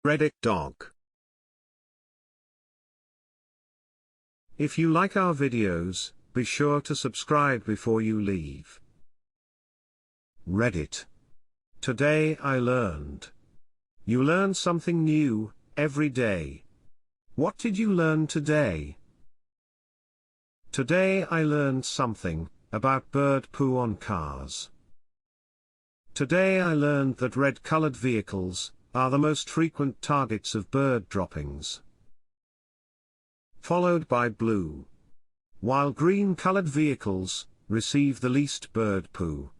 Reddit dog. If you like our videos, be sure to subscribe before you leave. Reddit. Today I learned. You learn something new every day. What did you learn today? Today I learned something about bird poo on cars. Today I learned that red-colored vehicles are the most frequent targets of bird droppings, followed by blue, while green-colored vehicles receive the least bird poo.